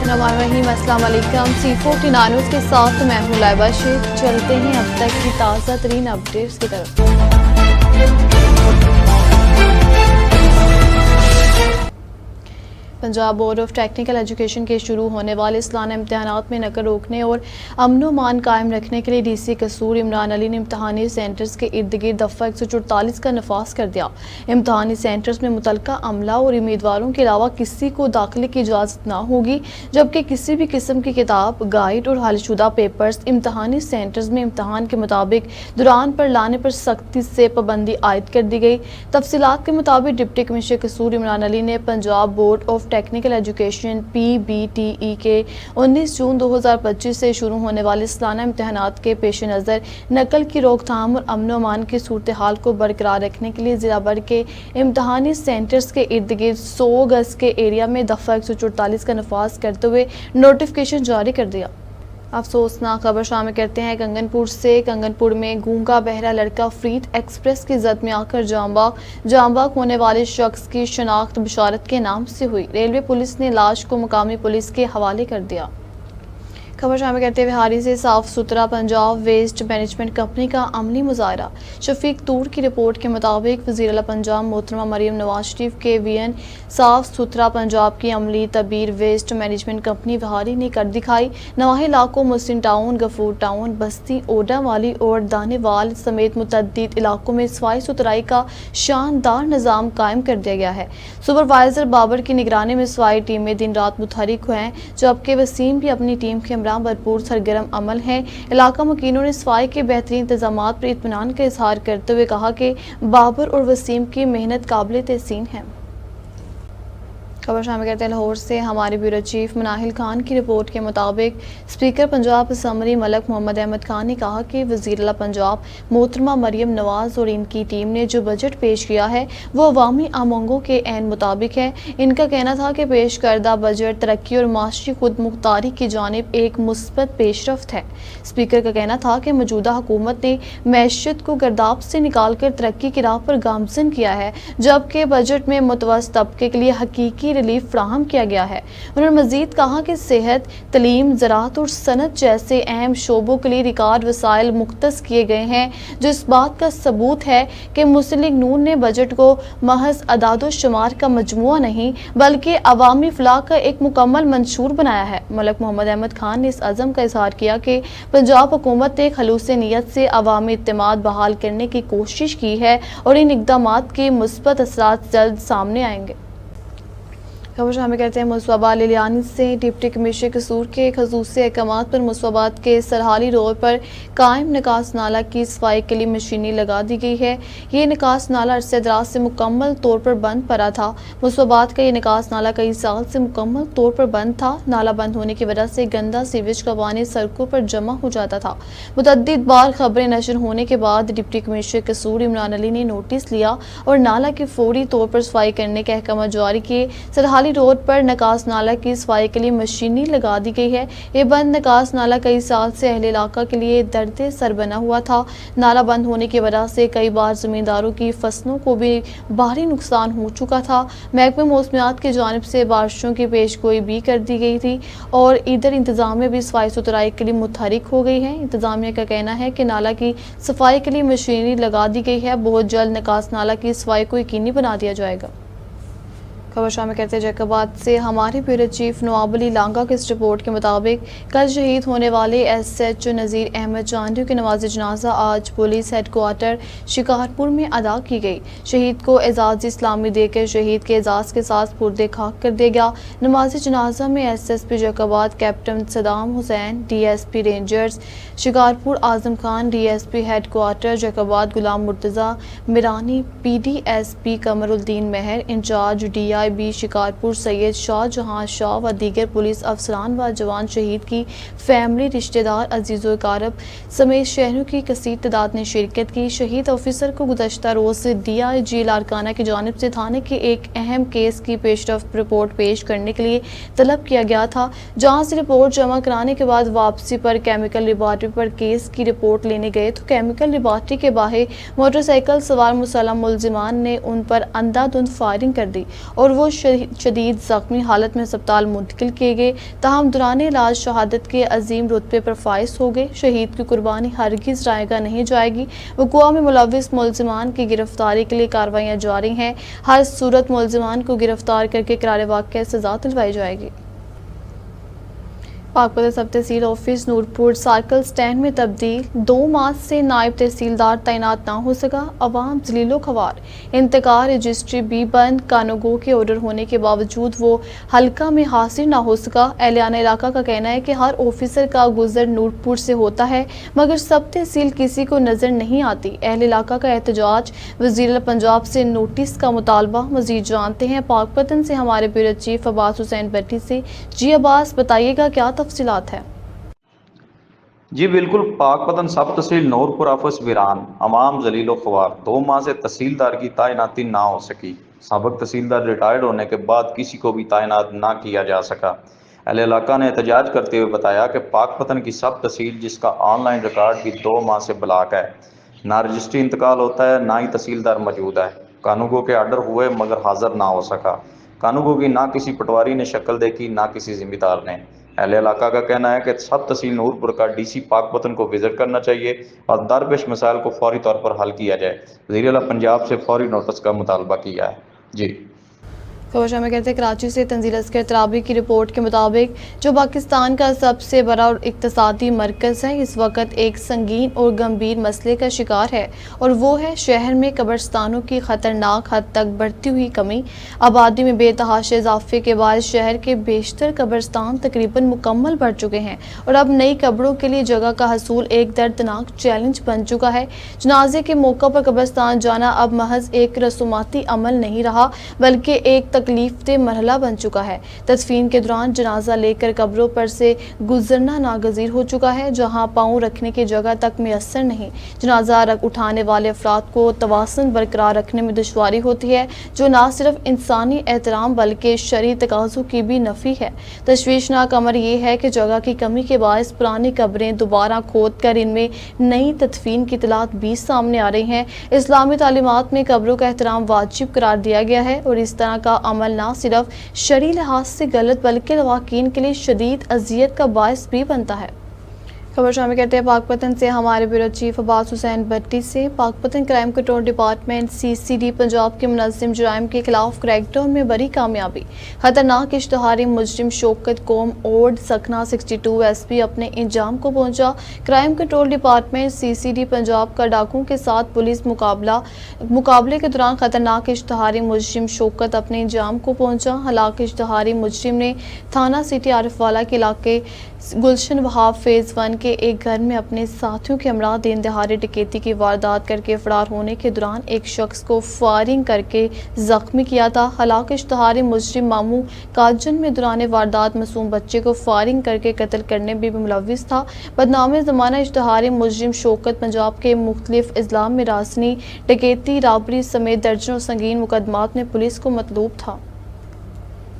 السلام علیکم C49 news کے ساتھ میں ہوں لائبہ شیخ. چلتے ہیں اب تک کی تازہ ترین اپڈیٹس کی طرف. Punjab board of technical education کے شروع ہونے والے سالانہ امتحانات میں نقل روکنے اور امن و امان قائم رکھنے کے لیے ڈی سی قصور عمران علی نے امتحانی سینٹرز کے ارد گرد دفعہ 144 کا نفاذ کر دیا. امتحانی سینٹرز میں متعلقہ عملہ اور امیدواروں کے علاوہ کسی کو داخلے کی اجازت نہ ہوگی، جبکہ کسی بھی قسم کی کتاب، گائیڈ اور حل شدہ پیپرز امتحانی سینٹرز میں امتحان کے مطابق دوران پر لانے پر سختی سے پابندی عائد کر دی گئی. تفصیلات کے مطابق ڈپٹی کمشنر قصور عمران علی نے Punjab board of technical education PBTE کے 19 جون 2025 سے شروع ہونے والے سالانہ امتحانات کے پیش نظر نقل کی روک تھام اور امن و امان کی صورتحال کو برقرار رکھنے کے لیے ضلع بھر کے امتحانی سینٹرز کے ارد گرد 100 گز کے ایریا میں دفعہ 144 کا نفاذ کرتے ہوئے نوٹیفکیشن جاری کر دیا. افسوسناک خبر شامل کرتے ہیں کنگن پور سے. کنگن پور میں گونگا بہرا لڑکا فریٹ ایکسپریس کی زد میں آ کر جام بحق ہونے والے شخص کی شناخت بشارت کے نام سے ہوئی. ریلوے پولیس نے لاش کو مقامی پولیس کے حوالے کر دیا. خبر شامل کرتے ہوئے ہاری سے صاف ستھرا پنجاب ویسٹ مینجمنٹ کمپنی کا عملی مظاہرہ. شفیق طور کی رپورٹ کے مطابق وزیر اعلیٰ پنجاب محترمہ مریم نواز شریف کے وین صاف ستھرا پنجاب کی عملی تعبیر ویسٹ مینجمنٹ کمپنی وہاری نے کر دکھائی. نواحی علاقوں محسن ٹاؤن، غفور ٹاؤن، بستی، اوڈا والی اور دانے وال سمیت متعدد علاقوں میں صفائی ستھرائی کا شاندار نظام قائم کر دیا گیا ہے. سپروائزر بابر کی نگرانی میں صفائی ٹیمیں دن رات متحرک ہیں، جبکہ وسیم بھی اپنی ٹیم کے بھرپور سرگرم عمل ہیں. علاقہ مکینوں نے صفائی کے بہترین انتظامات پر اطمینان کا اظہار کرتے ہوئے کہا کہ بابر اور وسیم کی محنت قابل تحسین ہے. خبر شامل کرتے ہیں لاہور سے. ہمارے بیورو چیف مناہل خان کی رپورٹ کے مطابق اسپیکر پنجاب اسمبلی ملک محمد احمد خان نے کہا کہ وزیر اعلیٰ پنجاب محترمہ مریم نواز اور ان کی ٹیم نے جو بجٹ پیش کیا ہے وہ عوامی امنگوں کے عین مطابق ہے. ان کا کہنا تھا کہ پیش کردہ بجٹ ترقی اور معاشی خود مختاری کی جانب ایک مثبت پیش رفت ہے. اسپیکر کا کہنا تھا کہ موجودہ حکومت نے معیشت کو گرداب سے نکال کر ترقی کی راہ پر گامزن کیا ہے، جبکہ بجٹ میں متوسط طبقے کے لیے حقیقی ریلیف فراہم کیا گیا ہے. انہوں نے مزید کہا کہ صحت، تعلیم، زراعت اور صنعت جیسے اہم شعبوں کے لیے ریکارڈ وسائل مختص کیے گئے ہیں، جو اس بات کا ثبوت ہے کہ مسلم لیگ نون نے بجٹ کو محض اعداد و شمار کا مجموعہ نہیں بلکہ عوامی فلاح کا ایک مکمل منشور بنایا ہے. ملک محمد احمد خان نے اس عزم کا اظہار کیا کہ پنجاب حکومت نے خلوص نیت سے عوامی اعتماد بحال کرنے کی کوشش کی ہے اور ان اقدامات کے مثبت اثرات جلد سامنے آئیں گے. خبر شامل کرتے ہیں مصوبہ لیلیانی سے. ڈپٹی کمشنر قصور کے خصوصی احکامات پر مصوبات کے سرحالی روڈ پر قائم نکاس نالہ کی صفائی کے لیے مشینری لگا دی گئی ہے. یہ نکاس نالہ عرصہ دراز سے مکمل طور پر بند پڑا تھا. مصوبات کا یہ نکاس نالہ کئی سال سے مکمل طور پر بند تھا. نالہ بند ہونے کی وجہ سے گندا سیویج کا پانی سڑکوں پر جمع ہو جاتا تھا. متعدد بار خبریں نشر ہونے کے بعد ڈپٹی کمشنر قصور عمران علی نے نوٹس لیا اور نالہ کی فوری طور پر صفائی کرنے کے احکامات جاری کیے. سرحالی روڈ پر نکاس نالہ کی صفائی کے لیے مشینری لگا دی گئی ہے. یہ بند نکاس نالہ کئی سال سے اہل علاقہ کے لیے درد سر بنا ہوا تھا. نالہ بند ہونے کی وجہ سے کئی بار زمینداروں کی فصلوں کو بھی بھاری نقصان ہو چکا تھا. محکمہ موسمیات کی جانب سے بارشوں کی پیشگوئی بھی کر دی گئی تھی اور ادھر انتظامیہ بھی صفائی ستھرائی کے لیے متحرک ہو گئی ہے. انتظامیہ کا کہنا ہے کہ نالہ کی صفائی کے لیے مشینری لگا دی گئی ہے. بہت جلد نکاس نالہ کی صفائی کو یقینی بنا دیا جائے گا. خبر شامل کرتے ہیں جیکب آباد سے. ہمارے بیورو چیف نواب علی لانگا کی اس رپورٹ کے مطابق کل شہید ہونے والے SHO نذیر احمد چاندیو کی نماز جنازہ آج پولیس ہیڈ کوارٹر شکارپور میں ادا کی گئی. شہید کو اعزاز اسلامی دے کر شہید کے اعزاز کے ساتھ پردے خاک کر دیا گیا. نماز جنازہ میں SSP Jacobabad captain Saddam Hussain, DSP Rangers Shikarpur Azam Khan, DSP head quarter Jacobabad Ghulam Murtaza Mirani, PDSP Qamaruddin Mehar, incharge DIB Shikarpur Syed Shah Jahan Shah و دیگر پولیس افسران و جوان، شہید کی فیملی، رشتہ دار، عزیز و اقارب سمیت شہریوں کی کثیر تعداد نے شرکت کی. شہید آفیسر کو گزشتہ روز DIG لاڑکانہ کی جانب سے تھانے کے ایک اہم کیس کی پیش رفت رپورٹ پیش کرنے کے لیے طلب کیا گیا تھا، جہاں سے رپورٹ جمع کرانے کے بعد واپسی پر کیمیکل لیبارٹری پر کیس کی رپورٹ لینے گئے تو کیمیکل لیبارٹری کے باہر موٹر سائیکل سوار مسلح ملزمان نے ان پر اندھا دھند فائرنگ کر دی اور اور وہ شدید زخمی حالت میں ہسپتال منتقل کیے گئے، تاہم دوران علاج شہادت کے عظیم رتبے پر فائز ہو گئے۔ شہید کی قربانی ہرگز ضائع نہیں جائے گی۔ وقوع میں ملوث ملزمان کی گرفتاری کے لیے کارروائیاں جاری ہیں، ہر صورت ملزمان کو گرفتار کر کے قرار واقعہ سزا دلوائی جائے گی۔ پاک پتن سب تحصیل آفس نورپور سائیکل سٹینڈ میں تبدیل، 2 ماہ سے نائب تحصیلدار تعینات نہ ہو سکا، عوام ذلیل و خوار۔ انتقال رجسٹری بھی بند، کانوگو کے آرڈر ہونے کے باوجود وہ حلقہ میں حاضر نہ ہو سکا۔ اہلِ علاقہ کا کہنا ہے کہ ہر آفیسر کا گزر نورپور سے ہوتا ہے مگر سب تحصیل کسی کو نظر نہیں آتی۔ اہل علاقہ کا احتجاج، وزیر پنجاب سے نوٹس کا مطالبہ۔ مزید جانتے ہیں پاک پتن سے ہمارے بیورو چیف عباس حسین بٹی سے۔ جی عباس، بتائیے گا کیا تفصیلات ہیں؟ جی بالکل، پاک پتن سب تحصیل نورپور آفس ویران، عوام ذلیل و خوار۔ 2 ماہ سے تحصیلدار کی تعیناتی نہ ہو سکی۔ سابق تحصیلدار ریٹائرڈ ہونے کے بعد کسی کو بھی تعینات نہ کیا جا سکا۔ اہل علاقہ نے احتجاج کرتے ہوئے بتایا کہ پاک پتن کی سب تحصیل جس کا آن لائن ریکارڈ بھی 2 ماہ سے بلاک ہے، نہ رجسٹری انتقال ہوتا ہے، نہ ہی تحصیلدار موجود ہے۔ کانوگو کے آرڈر ہوئے مگر حاضر نہ ہو سکا۔ کانوگو کی نہ کسی پٹواری نے شکل دیکھی، نہ کسی ذمہ دار نے۔ اہل علاقہ کا کہنا ہے کہ سب تحصیل نورپور کا ڈی سی پاک پتن کو وزٹ کرنا چاہیے اور درپیش مسائل کو فوری طور پر حل کیا جائے۔ وزیر اعلیٰ پنجاب سے فوری نوٹس کا مطالبہ کیا ہے۔ جی خبر شامل کرتے ہیں کراچی سے۔ تنزیل عسکر ترابی کی رپورٹ کے مطابق جو پاکستان کا سب سے بڑا اور اقتصادی مرکز ہے، اس وقت ایک سنگین اور گمبھیر مسئلے کا شکار ہے، اور وہ ہے شہر میں قبرستانوں کی خطرناک حد تک بڑھتی ہوئی کمی۔ آبادی میں بے تحاشا اضافے کے باعث شہر کے بیشتر قبرستان تقریباً مکمل بڑھ چکے ہیں، اور اب نئی قبروں کے لیے جگہ کا حصول ایک دردناک چیلنج بن چکا ہے۔ جنازے کے موقع پر قبرستان جانا اب محض ایک رسوماتی عمل نہیں رہا بلکہ ایک تکلیف دہ مرحلہ بن چکا ہے۔ تدفین کے دوران جنازہ لے کر قبروں پر سے گزرنا ناگزیر ہو چکا ہے، جہاں پاؤں رکھنے کی جگہ تک میسر نہیں۔ جنازہ اٹھانے والے افراد کو توازن برقرار رکھنے میں دشواری ہوتی ہے، جو نہ صرف انسانی احترام بلکہ شرعی تقاضوں کی بھی نفی ہے۔ تشویشناک امر یہ ہے کہ جگہ کی کمی کے باعث پرانی قبریں دوبارہ کھود کر ان میں نئی تدفین کی اطلاعات بھی سامنے آ رہی ہیں۔ اسلامی تعلیمات میں قبروں کا احترام واجب قرار دیا گیا ہے، اور اس طرح کا عمل نہ صرف شرعی لحاظ سے غلط بلکہ لواحقین کے لیے شدید اذیت کا باعث بھی بنتا ہے۔ خبر شامل کرتے ہیں پاک پتن سے ہمارے بیورو چیف عباس حسین بٹی سے۔ پاک پتن crime control department CCD Punjab کے منظم جرائم کے خلاف کریک ڈاؤن میں بڑی کامیابی۔ خطرناک اشتہاری مجرم شوکت قوم اوڈ سکھنا 62 SP اپنے انجام کو پہنچا۔ Crime control department CCD Punjab کا ڈاکوؤں کے ساتھ پولیس مقابلے کے دوران خطرناک اشتہاری مجرم شوکت اپنے انجام کو پہنچا۔ ہلاک اشتہاری مجرم نے تھانہ سٹی عارف والا کے علاقے گلشن وہاب فیز 1 کے ایک گھر میں اپنے ساتھیوں کے ہمراہ دن دہاڑے ڈکیتی کی واردات کر کے فرار ہونے کے دوران ایک شخص کو فائرنگ کر کے زخمی کیا تھا۔ ہلاک اشتہاری مجرم مامو کاجن میں دوران واردات معصوم بچے کو فائرنگ کر کے قتل کرنے میں بھی ملوث تھا۔ بدنام زمانہ اشتہاری مجرم شوکت پنجاب کے مختلف اضلاع میں رازنی، ڈکیتی، رابری سمیت درجنوں سنگین مقدمات میں پولیس کو مطلوب تھا۔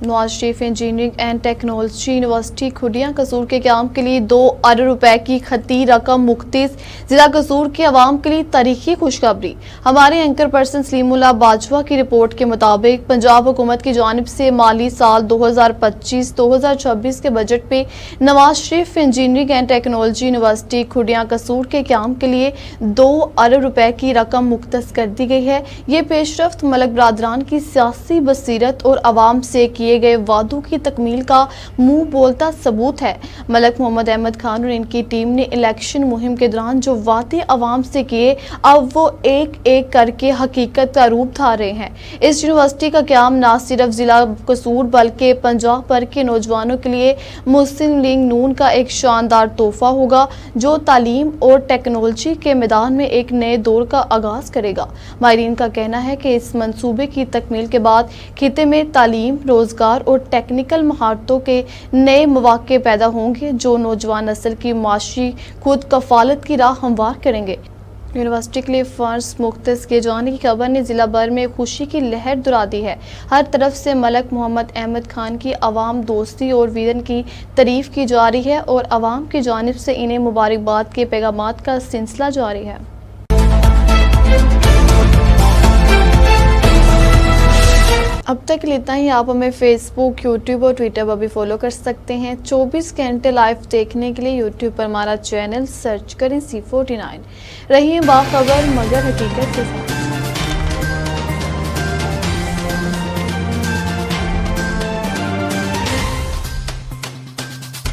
Nawaz Sharif engineering and technology university کھڈیاں قصور کے قیام کے لیے 2 ارب روپے کی خطی رقم مختص۔ ضلع قصور کے عوام کے لیے تاریخی خوشخبری۔ ہمارے اینکر پرسن سلیم اللہ باجوہ کی رپورٹ کے مطابق پنجاب حکومت کی جانب سے مالی سال 2025-2026 کے بجٹ میں Nawaz Sharif engineering and technology university کھڈیاں قصور کے قیام کے لیے 2 ارب روپے کی رقم مختص کر دی گئی ہے۔ یہ پیش رفت ملک برادران کی سیاسی بصیرت اور عوام سے کیے گئے وعدوں کی تکمیل کا منہ بولتا ثبوت ہے۔ ملک محمد احمد خان اور ان کی ٹیم نے الیکشن مہم کے دوران جو وعدے عوام سے کیے، اب وہ ایک ایک کر کے حقیقت کا روپ دھار رہے ہیں۔ اس یونیورسٹی کا قیام نہ صرف ضلع قصور بلکہ پنجاب بھر کے نوجوانوں کے لیے مسلم لیگ نون کا ایک شاندار تحفہ ہوگا، جو تعلیم اور ٹیکنالوجی کے میدان میں ایک نئے دور کا آغاز کرے گا۔ ماہرین کا کہنا ہے کہ اس منصوبے کی تکمیل کے بعد خطے میں تعلیم، روزگار اور ٹیکنیکل مہارتوں کے نئے مواقع پیدا ہوں گے، جو نوجوان نسل کی معاشی خود کفالت کی راہ ہموار کریں گے۔ یونیورسٹی کے لیے فنڈز مختص کیے جانے کی خبر نے ضلع بھر میں خوشی کی لہر دہرا دی ہے۔ ہر طرف سے ملک محمد احمد خان کی عوام دوستی اور ویژن کی تعریف کی جا رہی ہے، اور عوام کی جانب سے انہیں مبارکباد کے پیغامات کا سلسلہ جاری ہے۔ اب تک اتنا ہی. آپ ہمیں فیس بک، یوٹیوب اور ٹویٹر پر بھی فالو کر سکتے ہیں. 24 گھنٹے لائیو دیکھنے کے لیے یوٹیوب پر ہمارا چینل سرچ کریں C49. رہیے باخبر مگر حقیقت کے ساتھ.